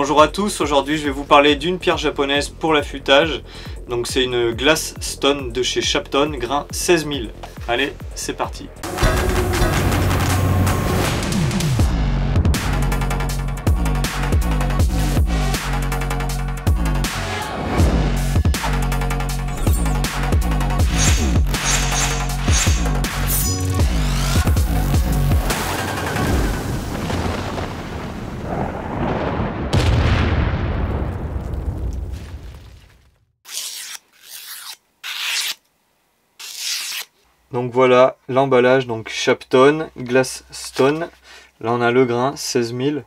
Bonjour à tous, aujourd'hui je vais vous parler d'une pierre japonaise pour l'affûtage. Donc c'est une Glass Stone de chez Shapton, grain 16 000. Allez, c'est parti. Donc voilà l'emballage, donc Shapton, Glass Stone. Là on a le grain, 16 000.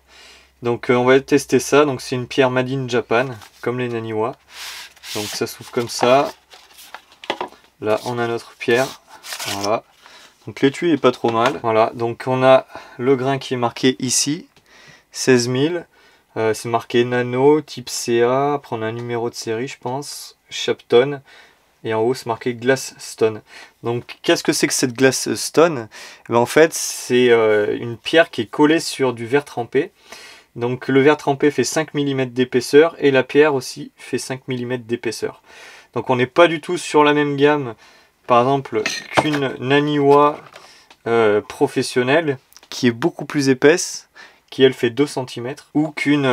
Donc on va tester ça. Donc c'est une pierre made in Japan, comme les Naniwa. Donc ça s'ouvre comme ça. Là on a notre pierre. Voilà. Donc l'étui est pas trop mal. Voilà. Donc on a le grain qui est marqué ici, 16 000. C'est marqué Nano, type CA. Après on a un numéro de série je pense. Shapton. Et en haut c'est marqué Glass Stone. Donc qu'est-ce que c'est que cette Glass Stone? En fait c'est une pierre qui est collée sur du verre trempé. Donc le verre trempé fait 5 mm d'épaisseur et la pierre aussi fait 5 mm d'épaisseur. Donc on n'est pas du tout sur la même gamme par exemple qu'une Naniwa professionnelle qui est beaucoup plus épaisse, qui elle fait 2 cm, ou qu'une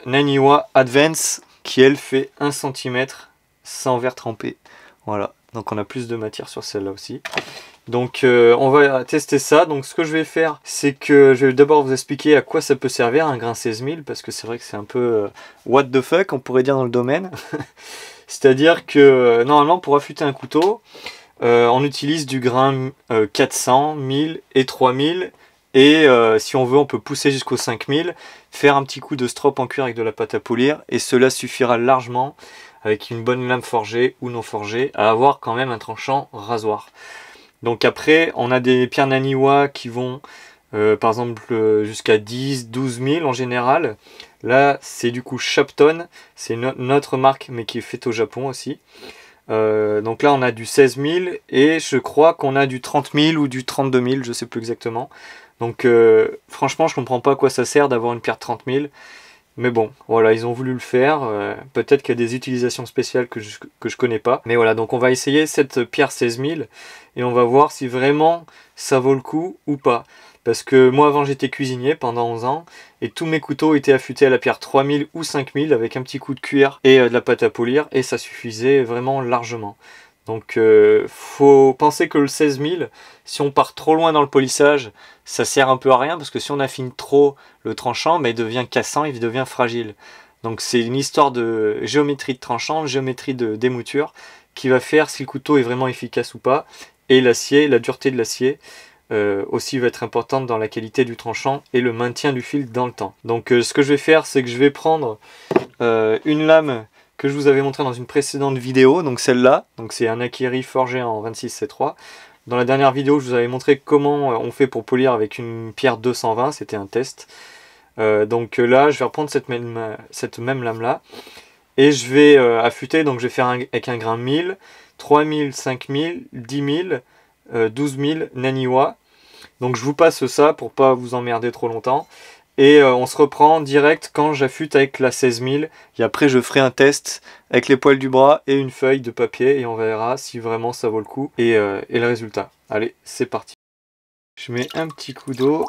Naniwa Advance qui elle fait 1 cm sans verre trempé. Voilà, donc on a plus de matière sur celle-là aussi. Donc on va tester ça. Donc ce que je vais faire, c'est que je vais d'abord vous expliquer à quoi ça peut servir un grain 16 000, parce que c'est vrai que c'est un peu what the fuck, on pourrait dire dans le domaine. C'est-à-dire que normalement pour affûter un couteau, on utilise du grain 400, 1000 et 3000. Et si on veut, on peut pousser jusqu'au 5000, faire un petit coup de strop en cuir avec de la pâte à polir, et cela suffira largement, avec une bonne lame forgée ou non forgée, à avoir quand même un tranchant rasoir. Donc après, on a des pierres Naniwa qui vont, par exemple, jusqu'à 10, 12 000 en général. Là, c'est du coup Shapton, c'est notre marque, mais qui est faite au Japon aussi. Donc là, on a du 16 000, et je crois qu'on a du 30 000 ou du 32 000, je ne sais plus exactement. Donc franchement, je comprends pas à quoi ça sert d'avoir une pierre 30 000. Mais bon, voilà, ils ont voulu le faire. Peut-être qu'il y a des utilisations spéciales que je connais pas. Mais voilà, donc on va essayer cette pierre 16 000 et on va voir si vraiment ça vaut le coup ou pas. Parce que moi avant j'étais cuisinier pendant 11 ans et tous mes couteaux étaient affûtés à la pierre 3000 ou 5000 avec un petit coup de cuir et de la pâte à polir et ça suffisait vraiment largement. Donc faut penser que le 16 000, si on part trop loin dans le polissage, ça sert un peu à rien parce que si on affine trop le tranchant, il devient cassant, il devient fragile. Donc c'est une histoire de géométrie de tranchant, géométrie de démouture qui va faire si le couteau est vraiment efficace ou pas. Et l'acier, la dureté de l'acier aussi va être importante dans la qualité du tranchant et le maintien du fil dans le temps. Donc ce que je vais faire, c'est que je vais prendre une lame que je vous avais montré dans une précédente vidéo, donc celle-là, donc c'est un Akiri forgé en 26C3. Dans la dernière vidéo, je vous avais montré comment on fait pour polir avec une pierre 220, c'était un test. Donc là, je vais reprendre cette même lame-là, et je vais affûter, donc je vais faire avec un grain 1000, 3000, 5000, 10 000, 12 000 Naniwa. Donc je vous passe ça pour pas vous emmerder trop longtemps. Et on se reprend direct quand j'affûte avec la 16 000. Et après je ferai un test avec les poils du bras et une feuille de papier. Et on verra si vraiment ça vaut le coup et le résultat. Allez, c'est parti. Je mets un petit coup d'eau.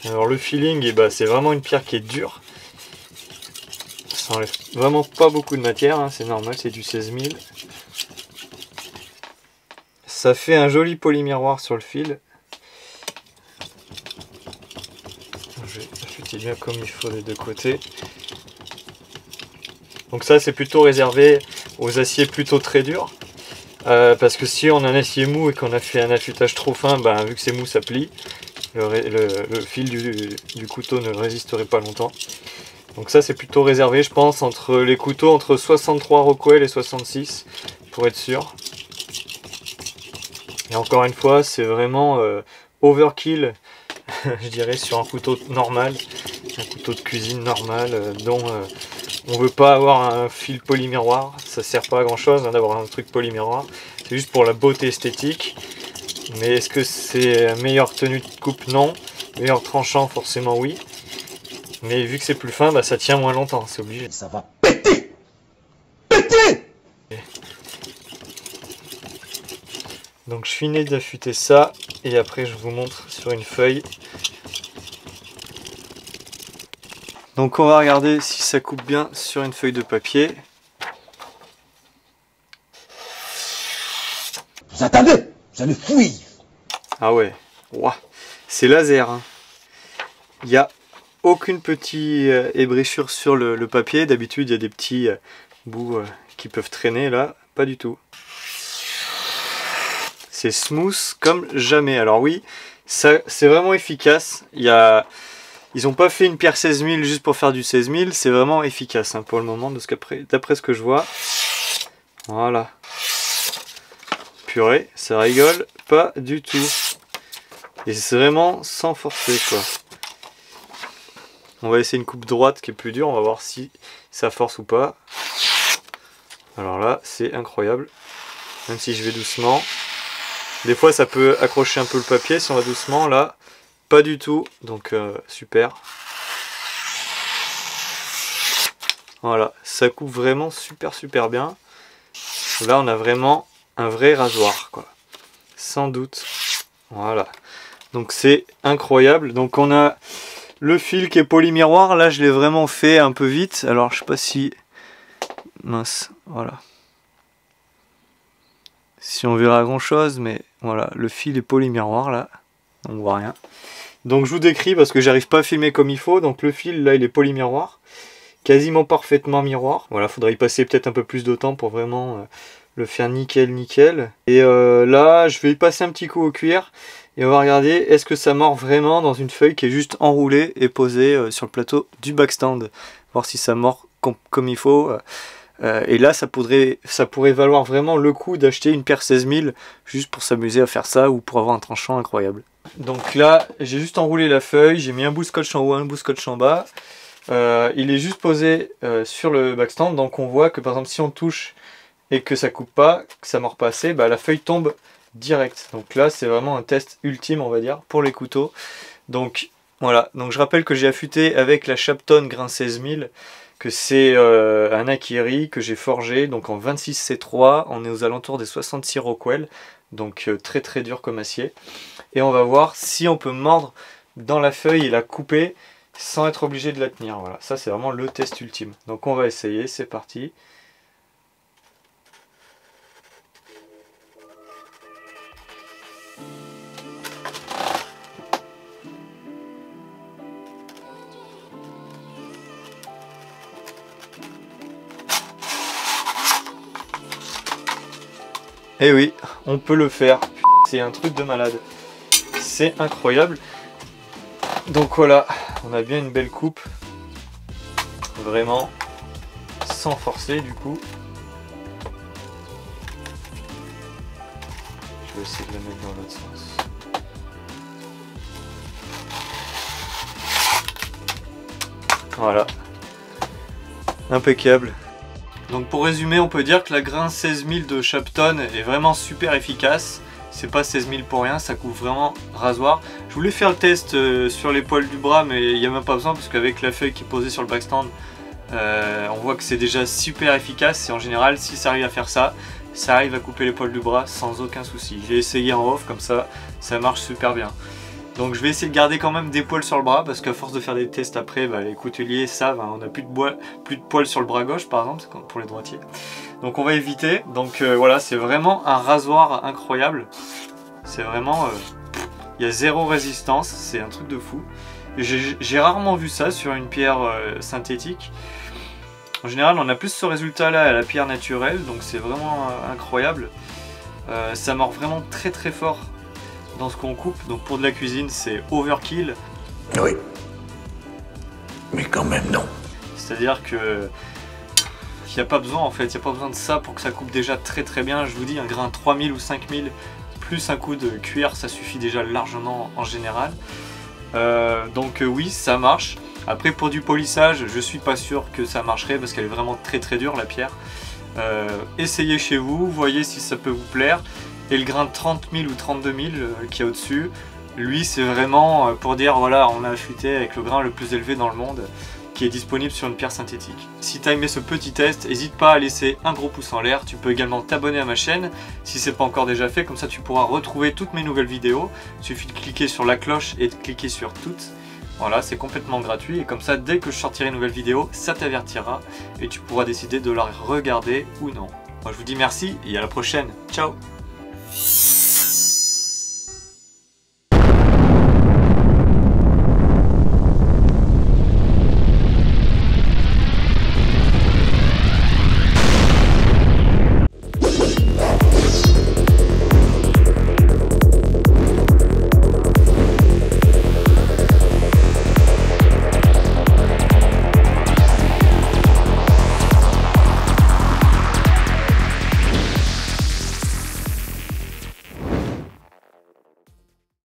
Alors le feeling, c'est vraiment une pierre qui est dure. Ça enlève vraiment pas beaucoup de matière, hein, c'est normal, c'est du 16 000. Ça fait un joli polymiroir sur le fil. Je vais affûter bien comme il faut des deux côtés. Donc ça c'est plutôt réservé aux aciers plutôt très durs. Parce que si on a un acier mou et qu'on a fait un affûtage trop fin, vu que c'est mou ça plie. Le fil du couteau ne résisterait pas longtemps. Donc ça c'est plutôt réservé je pense entre les couteaux entre 63 Rockwell et 66 pour être sûr. Et encore une fois c'est vraiment overkill je dirais sur un couteau normal, un couteau de cuisine normal dont on veut pas avoir un fil polymiroir, ça sert pas à grand chose d'avoir un truc polymiroir, c'est juste pour la beauté esthétique. Mais est-ce que c'est meilleure tenue de coupe? Non. Meilleur tranchant? Forcément oui. Mais vu que c'est plus fin, bah, ça tient moins longtemps, c'est obligé. Ça va péter! Péter! Donc je finis d'affûter ça et après je vous montre sur une feuille. Donc on va regarder si ça coupe bien sur une feuille de papier. Vous attendez! Vous allez fuir! Ah ouais, ouah. C'est laser. Hein. Il n'y a aucune petite ébréchure sur le papier. D'habitude il y a des petits bouts qui peuvent traîner là. Pas du tout. C'est smooth comme jamais. Alors oui, ça c'est vraiment efficace. Ils n'ont pas fait une pierre 16 000 juste pour faire du 16 000. C'est vraiment efficace hein, pour le moment, d'après ce que je vois. Voilà. Purée, ça rigole pas du tout. Et c'est vraiment sans forcer quoi. On va essayer une coupe droite qui est plus dure. On va voir si ça force ou pas. Alors là, c'est incroyable. Même si je vais doucement. Des fois, ça peut accrocher un peu le papier si on va doucement. Là, pas du tout. Donc, super. Voilà, ça coupe vraiment super bien. Là, on a vraiment un vrai rasoir, quoi. Sans doute. Voilà. Donc, c'est incroyable. Donc, on a le fil qui est polymiroir. Là, je l'ai vraiment fait un peu vite. Alors, je sais pas si... Mince, voilà. Si on verra grand chose, mais voilà, le fil est polymiroir là, on voit rien. Donc je vous décris parce que j'arrive pas à filmer comme il faut. Donc le fil là il est polymiroir, quasiment parfaitement miroir. Voilà, faudrait y passer peut-être un peu plus de temps pour vraiment le faire nickel. Et là je vais y passer un petit coup au cuir et on va regarder est-ce que ça mord vraiment dans une feuille qui est juste enroulée et posée sur le plateau du backstand. Voir si ça mord comme il faut. Et là ça pourrait valoir vraiment le coup d'acheter une pierre 16 000 juste pour s'amuser à faire ça ou pour avoir un tranchant incroyable. Donc là j'ai juste enroulé la feuille, j'ai mis un bout de scotch en haut, un bout de scotch en bas. Il est juste posé sur le backstand, donc on voit que par exemple si on touche et que ça coupe pas, que ça mord pas assez, bah, la feuille tombe direct. Donc là c'est vraiment un test ultime on va dire pour les couteaux. Donc voilà, donc je rappelle que j'ai affûté avec la Shapton grain 16 000. Que c'est un Akiri que j'ai forgé donc en 26 C3, on est aux alentours des 66 Rockwell, donc très dur comme acier. Et on va voir si on peut mordre dans la feuille et la couper sans être obligé de la tenir. Voilà, ça c'est vraiment le test ultime. Donc on va essayer, c'est parti. Eh oui, on peut le faire. C'est un truc de malade. C'est incroyable. Donc voilà, on a bien une belle coupe. Vraiment, sans forcer du coup. Je vais essayer de la mettre dans l'autre sens. Voilà. Impeccable. Donc pour résumer, on peut dire que la grain 16 000 de Shapton est vraiment super efficace. C'est pas 16 000 pour rien, ça coupe vraiment rasoir. Je voulais faire le test sur les poils du bras, mais il n'y a même pas besoin parce qu'avec la feuille qui est posée sur le backstand, on voit que c'est déjà super efficace. Et en général, si ça arrive à faire ça, ça arrive à couper les poils du bras sans aucun souci. J'ai essayé en off, comme ça marche super bien. Donc je vais essayer de garder quand même des poils sur le bras parce qu'à force de faire des tests après, bah, les couteliers savent, hein, on n'a plus de poils sur le bras gauche par exemple, c'est pour les droitiers. Donc on va éviter. Donc voilà, c'est vraiment un rasoir incroyable. C'est vraiment... il y a zéro résistance, c'est un truc de fou. J'ai rarement vu ça sur une pierre synthétique. En général, on a plus ce résultat-là à la pierre naturelle, donc c'est vraiment incroyable. Ça mord vraiment très fort dans ce qu'on coupe, donc pour de la cuisine c'est overkill. Oui, mais quand même non. C'est-à-dire que il n'y a pas besoin en fait, il n'y a pas besoin de ça pour que ça coupe déjà très bien. Je vous dis, un grain 3000 ou 5000 plus un coup de cuir, ça suffit déjà largement en général. Donc oui, ça marche. Après pour du polissage, je suis pas sûr que ça marcherait parce qu'elle est vraiment très dure la pierre. Essayez chez vous, voyez si ça peut vous plaire. Et le grain de 30 000 ou 32 000 qui est au-dessus, lui c'est vraiment pour dire voilà, on a affûté avec le grain le plus élevé dans le monde qui est disponible sur une pierre synthétique. Si tu as aimé ce petit test, n'hésite pas à laisser un gros pouce en l'air. Tu peux également t'abonner à ma chaîne si ce n'est pas encore déjà fait, comme ça tu pourras retrouver toutes mes nouvelles vidéos. Il suffit de cliquer sur la cloche et de cliquer sur toutes. Voilà, c'est complètement gratuit et comme ça dès que je sortirai une nouvelle vidéo, ça t'avertira et tu pourras décider de la regarder ou non. Moi je vous dis merci et à la prochaine. Ciao.